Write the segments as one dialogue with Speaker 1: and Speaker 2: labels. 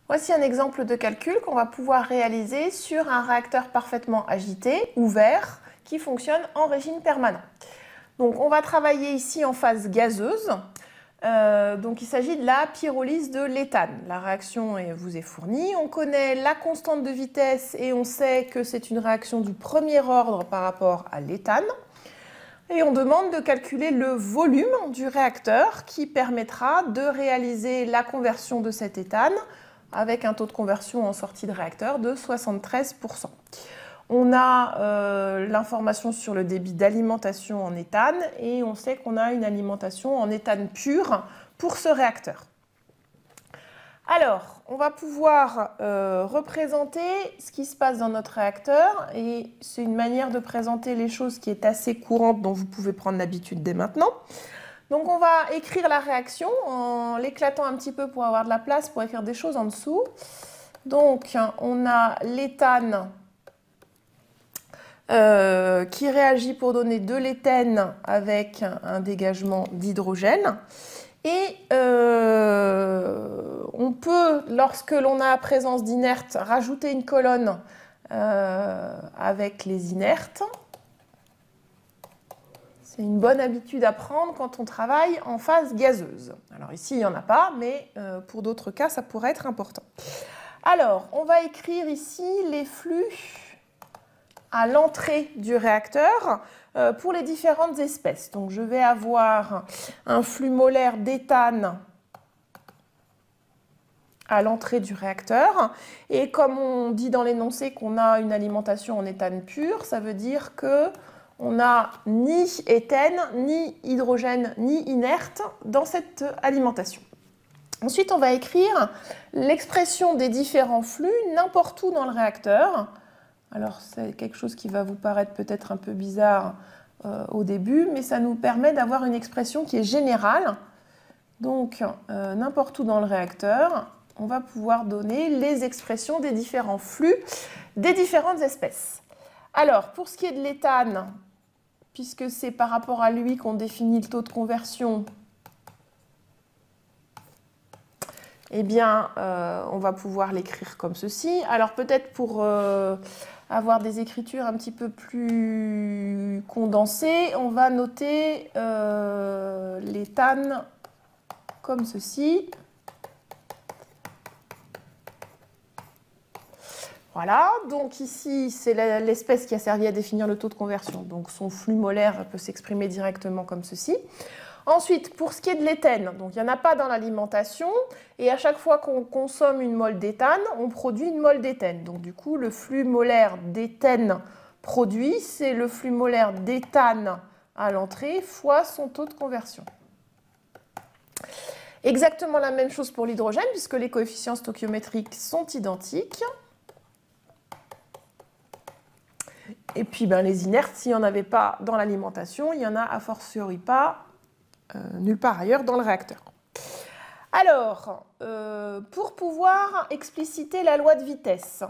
Speaker 1: Voici un exemple de calcul qu'on va pouvoir réaliser sur un réacteur parfaitement agité, ouvert, qui fonctionne en régime permanent. Donc on va travailler ici en phase gazeuse. Donc il s'agit de la pyrolyse de l'éthane. La réaction vous est fournie. On connaît la constante de vitesse et on sait que c'est une réaction du premier ordre par rapport à l'éthane. Et on demande de calculer le volume du réacteur qui permettra de réaliser la conversion de cet éthane avec un taux de conversion en sortie de réacteur de 73%. On a l'information sur le débit d'alimentation en éthane et on sait qu'on a une alimentation en éthane pur pour ce réacteur. Alors, on va pouvoir représenter ce qui se passe dans notre réacteur et c'est une manière de présenter les choses qui est assez courante dont vous pouvez prendre l'habitude dès maintenant. Donc on va écrire la réaction en l'éclatant un petit peu pour avoir de la place pour écrire des choses en dessous. Donc on a l'éthane qui réagit pour donner de l'éthène avec un dégagement d'hydrogène. Et on peut, lorsque l'on a présence d'inertes, rajouter une colonne avec les inertes. C'est une bonne habitude à prendre quand on travaille en phase gazeuse. Alors ici, il n'y en a pas, mais pour d'autres cas, ça pourrait être important. Alors, on va écrire ici les flux à l'entrée du réacteur pour les différentes espèces. Donc, je vais avoir un flux molaire d'éthane à l'entrée du réacteur. Et comme on dit dans l'énoncé qu'on a une alimentation en éthane pur, ça veut dire que on n'a ni éthène, ni hydrogène, ni inerte dans cette alimentation. Ensuite, on va écrire l'expression des différents flux n'importe où dans le réacteur. Alors, c'est quelque chose qui va vous paraître peut-être un peu bizarre au début, mais ça nous permet d'avoir une expression qui est générale. Donc, n'importe où dans le réacteur, on va pouvoir donner les expressions des différents flux des différentes espèces. Alors, pour ce qui est de l'éthane, puisque c'est par rapport à lui qu'on définit le taux de conversion, eh bien, on va pouvoir l'écrire comme ceci. Alors, peut-être pour avoir des écritures un petit peu plus condensées, on va noter l'éthane comme ceci. Voilà, donc ici, c'est l'espèce qui a servi à définir le taux de conversion. Donc son flux molaire peut s'exprimer directement comme ceci. Ensuite, pour ce qui est de l'éthène, donc il n'y en a pas dans l'alimentation. Et à chaque fois qu'on consomme une mole d'éthane, on produit une mole d'éthène. Donc du coup, le flux molaire d'éthène produit, c'est le flux molaire d'éthane à l'entrée fois son taux de conversion. Exactement la même chose pour l'hydrogène, puisque les coefficients stoichiométriques sont identiques. Et puis les inertes, s'il n'y en avait pas dans l'alimentation, il n'y en a a fortiori pas nulle part ailleurs dans le réacteur. Alors, pour pouvoir expliciter la loi de vitesse,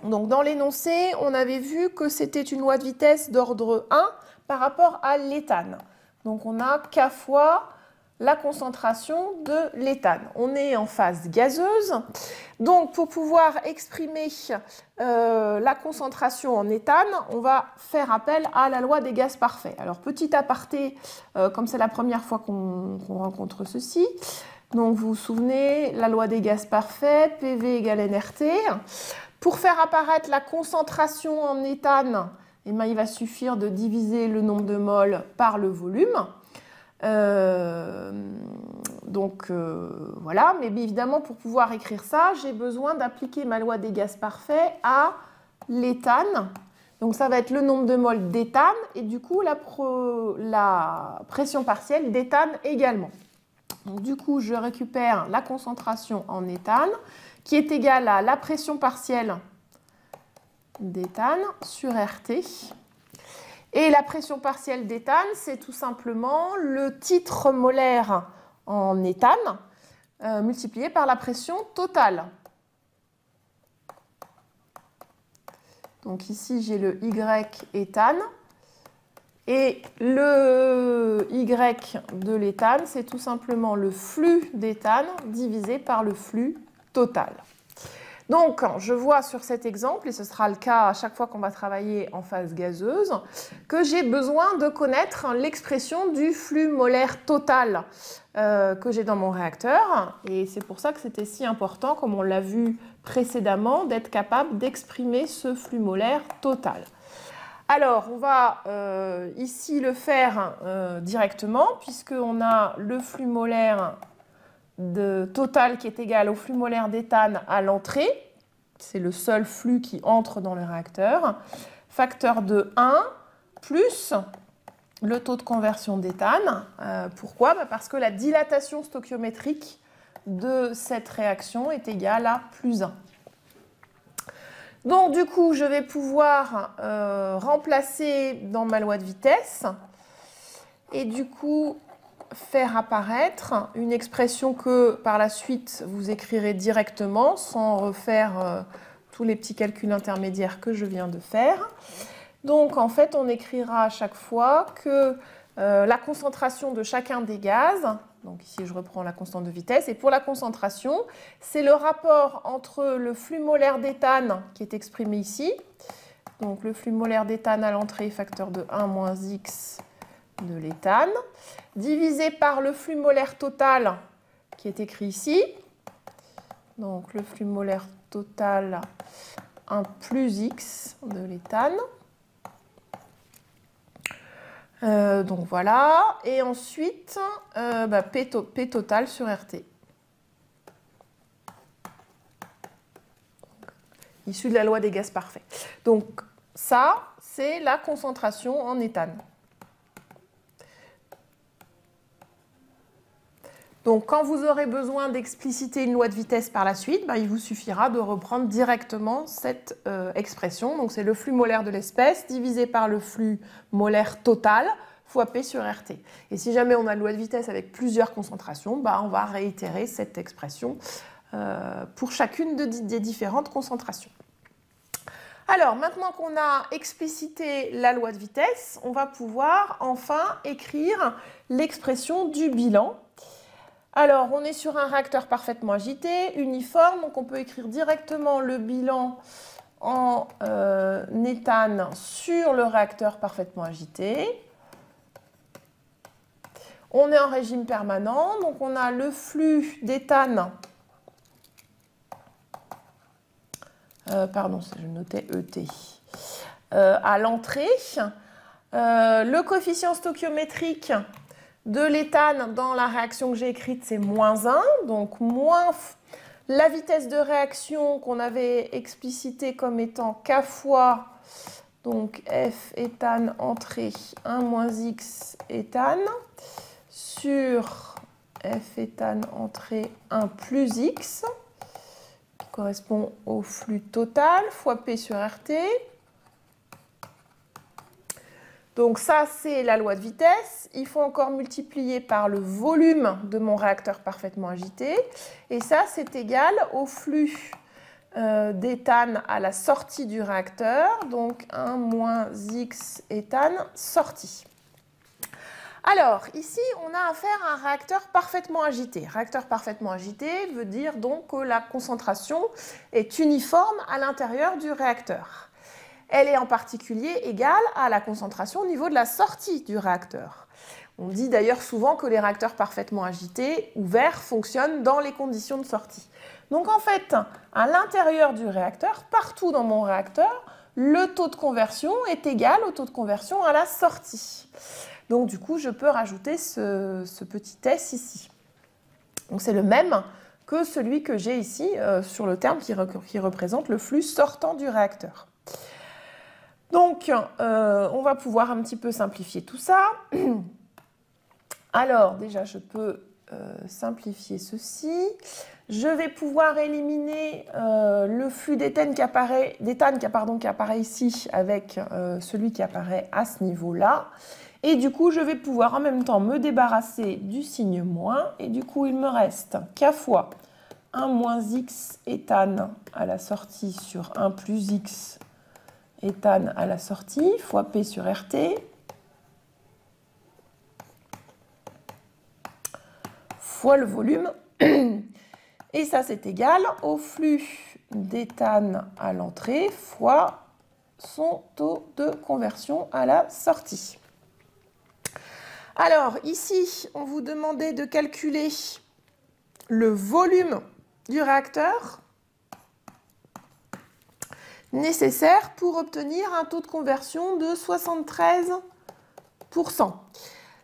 Speaker 1: donc dans l'énoncé, on avait vu que c'était une loi de vitesse d'ordre 1 par rapport à l'éthane. Donc on a K fois la concentration de l'éthane. On est en phase gazeuse. Donc, pour pouvoir exprimer la concentration en éthane, on va faire appel à la loi des gaz parfaits. Alors, petit aparté, comme c'est la première fois qu'on rencontre ceci. Donc, vous vous souvenez, la loi des gaz parfaits, PV égale nRT. Pour faire apparaître la concentration en éthane, eh bien, il va suffire de diviser le nombre de moles par le volume. Voilà, mais évidemment pour pouvoir écrire ça, j'ai besoin d'appliquer ma loi des gaz parfaits à l'éthane. Donc ça va être le nombre de moles d'éthane et du coup la pression partielle d'éthane également. Donc du coup je récupère la concentration en éthane qui est égale à la pression partielle d'éthane sur RT. Et la pression partielle d'éthane, c'est tout simplement le titre molaire en éthane multiplié par la pression totale. Donc ici, j'ai le Y éthane. Et le Y de l'éthane, c'est tout simplement le flux d'éthane divisé par le flux total. Donc, je vois sur cet exemple, et ce sera le cas à chaque fois qu'on va travailler en phase gazeuse, que j'ai besoin de connaître l'expression du flux molaire total que j'ai dans mon réacteur. Et c'est pour ça que c'était si important, comme on l'a vu précédemment, d'être capable d'exprimer ce flux molaire total. Alors, on va ici le faire directement, puisqu'on a le flux molaire total qui est égal au flux molaire d'éthane à l'entrée. C'est le seul flux qui entre dans le réacteur. Facteur de 1 plus le taux de conversion d'éthane. Pourquoi? Parce que la dilatation stoichiométrique de cette réaction est égale à plus 1. Donc du coup, je vais pouvoir remplacer dans ma loi de vitesse et du coup faire apparaître une expression que par la suite vous écrirez directement sans refaire tous les petits calculs intermédiaires que je viens de faire. Donc en fait, on écrira à chaque fois que la concentration de chacun des gaz, donc ici je reprends la constante de vitesse, et pour la concentration, c'est le rapport entre le flux molaire d'éthane qui est exprimé ici, donc le flux molaire d'éthane à l'entrée, facteur de 1 moins x de l'éthane, divisé par le flux molaire total qui est écrit ici, donc le flux molaire total 1 plus x de l'éthane. Donc voilà, et ensuite P total sur RT. Issu de la loi des gaz parfaits. Donc ça, c'est la concentration en éthane. Donc quand vous aurez besoin d'expliciter une loi de vitesse par la suite, il vous suffira de reprendre directement cette expression. Donc c'est le flux molaire de l'espèce divisé par le flux molaire total fois P sur RT. Et si jamais on a une loi de vitesse avec plusieurs concentrations, on va réitérer cette expression pour chacune des différentes concentrations. Alors, maintenant qu'on a explicité la loi de vitesse, on va pouvoir enfin écrire l'expression du bilan. Alors, on est sur un réacteur parfaitement agité, uniforme, donc on peut écrire directement le bilan en éthane sur le réacteur parfaitement agité. On est en régime permanent, donc on a le flux d'éthane, pardon, je notais ET, à l'entrée. Le coefficient stoichiométrique de l'éthane dans la réaction que j'ai écrite, c'est moins 1, donc moins la vitesse de réaction qu'on avait explicitée comme étant K fois, donc F éthane entrée 1 moins X éthane, sur F éthane entrée 1 plus X, qui correspond au flux total, fois P sur RT. Donc ça, c'est la loi de vitesse. Il faut encore multiplier par le volume de mon réacteur parfaitement agité. Et ça, c'est égal au flux d'éthane à la sortie du réacteur. Donc 1 moins X éthane sortie. Alors, ici, on a affaire à un réacteur parfaitement agité. Réacteur parfaitement agité veut dire donc que la concentration est uniforme à l'intérieur du réacteur. Elle est en particulier égale à la concentration au niveau de la sortie du réacteur. On dit d'ailleurs souvent que les réacteurs parfaitement agités, ouverts, fonctionnent dans les conditions de sortie. Donc en fait, à l'intérieur du réacteur, partout dans mon réacteur, le taux de conversion est égal au taux de conversion à la sortie. Donc du coup, je peux rajouter ce petit S ici. Donc c'est le même que celui que j'ai ici sur le terme qui représente le flux sortant du réacteur. Donc, on va pouvoir un petit peu simplifier tout ça. Alors, déjà, je peux simplifier ceci. Je vais pouvoir éliminer le flux d'éthane qui apparaît ici avec celui qui apparaît à ce niveau-là. Et du coup, je vais pouvoir en même temps me débarrasser du signe moins. Et du coup, il me reste K fois 1 moins X éthane à la sortie sur 1 plus X éthane à la sortie, fois P sur RT, fois le volume. Et ça, c'est égal au flux d'éthane à l'entrée fois son taux de conversion à la sortie. Alors, ici, on vous demandait de calculer le volume du réacteur nécessaire pour obtenir un taux de conversion de 73%.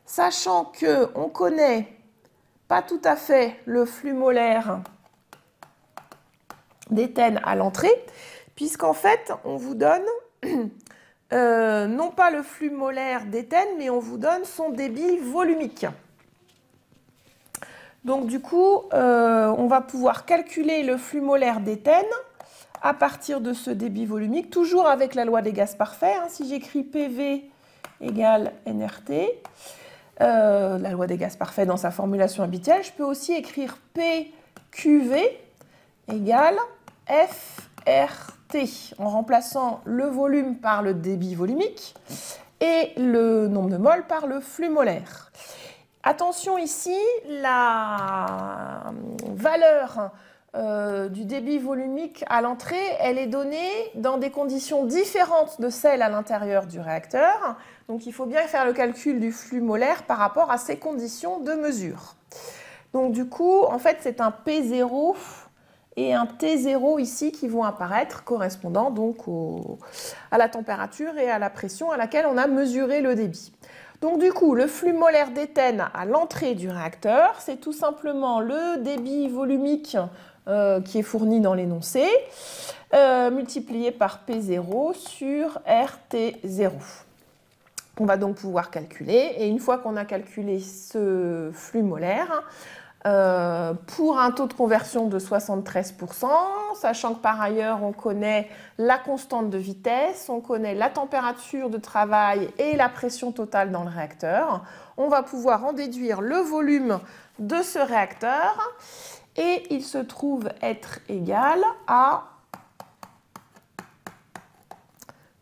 Speaker 1: Sachant qu'on ne connaît pas tout à fait le flux molaire d'éthane à l'entrée, puisqu'en fait, on vous donne non pas le flux molaire d'éthane, mais on vous donne son débit volumique. Donc du coup, on va pouvoir calculer le flux molaire d'éthane à partir de ce débit volumique, toujours avec la loi des gaz parfaits. Hein, si j'écris PV égale NRT, la loi des gaz parfaits dans sa formulation habituelle, je peux aussi écrire PQV égale FRT, en remplaçant le volume par le débit volumique et le nombre de moles par le flux molaire. Attention ici, la valeur du débit volumique à l'entrée, elle est donnée dans des conditions différentes de celles à l'intérieur du réacteur. Donc il faut bien faire le calcul du flux molaire par rapport à ces conditions de mesure. Donc du coup, en fait, c'est un P0 et un T0 ici qui vont apparaître, correspondant donc à la température et à la pression à laquelle on a mesuré le débit. Donc du coup, le flux molaire d'éthane à l'entrée du réacteur, c'est tout simplement le débit volumique qui est fourni dans l'énoncé, multiplié par P0 sur RT0. On va donc pouvoir calculer, et une fois qu'on a calculé ce flux molaire, pour un taux de conversion de 73%, sachant que par ailleurs on connaît la constante de vitesse, on connaît la température de travail et la pression totale dans le réacteur, on va pouvoir en déduire le volume de ce réacteur et il se trouve être égal à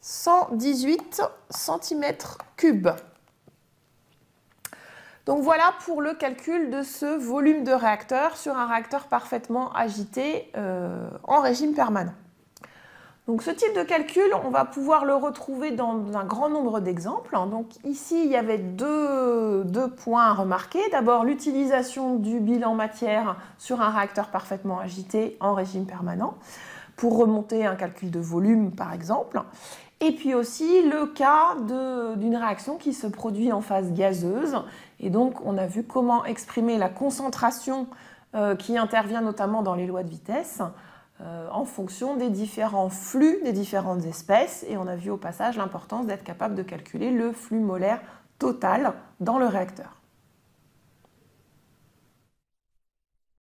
Speaker 1: 118 cm3. Donc voilà pour le calcul de ce volume de réacteur sur un réacteur parfaitement agité en régime permanent. Donc ce type de calcul, on va pouvoir le retrouver dans un grand nombre d'exemples. Donc ici, il y avait deux points à remarquer. D'abord, l'utilisation du bilan matière sur un réacteur parfaitement agité en régime permanent pour remonter un calcul de volume, par exemple. Et puis aussi le cas d'une réaction qui se produit en phase gazeuse. Et donc, on a vu comment exprimer la concentration qui intervient notamment dans les lois de vitesse en fonction des différents flux, des différentes espèces. Et on a vu au passage l'importance d'être capable de calculer le flux molaire total dans le réacteur.